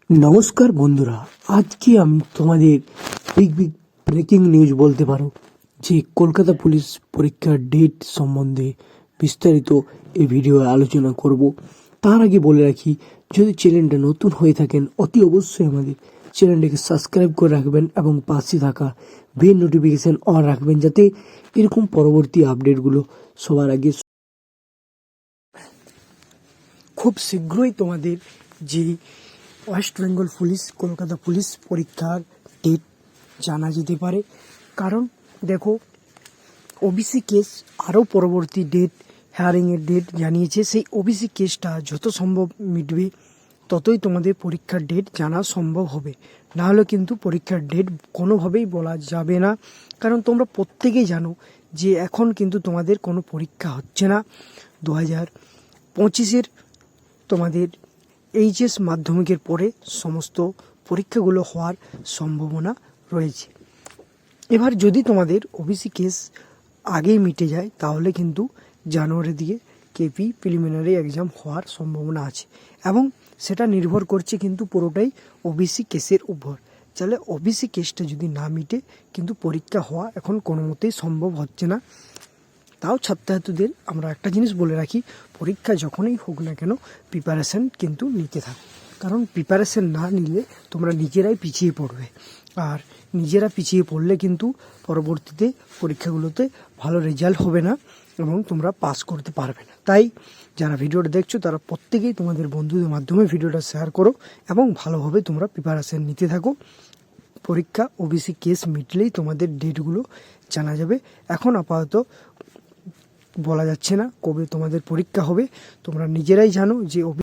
নমস্কার বন্ধুরা, আজকে আমি তোমাদের বিগ ব্রেকিং নিউজ বলতে পারো যে কলকাতা পুলিশ পরীক্ষার ডেট সম্বন্ধে বিস্তারিত এই ভিডিওয়ে আলোচনা করব। তার আগে বলে রাখি, যদি চ্যানেলটা নতুন হয়ে থাকেন অতি অবশ্যই আমাদের চ্যানেলটাকে সাবস্ক্রাইব করে রাখবেন এবং পাশে থাকা বেল নোটিফিকেশান অন রাখবেন, যাতে এরকম পরবর্তী আপডেটগুলো সবার আগে খুব শীঘ্রই তোমাদের যে West Bengal police Kolkata police পরীক্ষার ডেট জানা যেতে পারে। কারণ দেখো, ওবিসি কেস আরও পরবর্তী ডেট হিয়ারিংয়ের ডেট জানিয়েছে। সেই ওবিসি কেসটা যত সম্ভব মিটবে ততই তোমাদের পরীক্ষার ডেট জানা সম্ভব হবে, নাহলে কিন্তু পরীক্ষার ডেট কোনোভাবেই বলা যাবে না। কারণ তোমরা প্রত্যেকেই জানো যে এখন কিন্তু তোমাদের কোনো পরীক্ষা হচ্ছে না। 2025-এর তোমাদের এইচএস মাধ্যমিকের পরে সমস্ত পরীক্ষাগুলো হওয়ার সম্ভাবনা রয়েছে। এবার যদি তোমাদের ওবিসি কেস আগেই মিটে যায় তাহলে কিন্তু জানুয়ারি দিকে কেপি প্রিলিমিনারি এক্সাম হওয়ার সম্ভাবনা আছে, এবং সেটা নির্ভর করছে কিন্তু পুরোটাই ওবিসি কেসের উপর। তাহলে ওবিসি কেসটা যদি না মিটে কিন্তু পরীক্ষা হওয়া এখন কোনো মতেই সম্ভব হচ্ছে না। তাও ছাত্রছাত্রীদের আমরা একটা জিনিস বলে রাখি, পরীক্ষা যখনই হোক না কেন প্রিপারেশান কিন্তু নিতে থাকো। কারণ প্রিপারেশান না নিলে তোমরা নিজেরাই পিছিয়ে পড়বে, আর নিজেরা পিছিয়ে পড়লে কিন্তু পরবর্তীতে পরীক্ষাগুলোতে ভালো রেজাল্ট হবে না এবং তোমরা পাস করতে পারবে না। তাই যারা ভিডিওটা দেখছো তারা প্রত্যেকেই তোমাদের বন্ধুদের মাধ্যমে ভিডিওটা শেয়ার করো এবং ভালোভাবে তোমরা প্রিপারেশান নিতে থাকো। পরীক্ষা ওবিসি কেস মিটলেই তোমাদের ডেটগুলো জানা যাবে। এখন আপাতত বলা যাচ্ছে না কবে তোমাদের পরীক্ষা হবে। তোমরা নিজেরাই জানো যে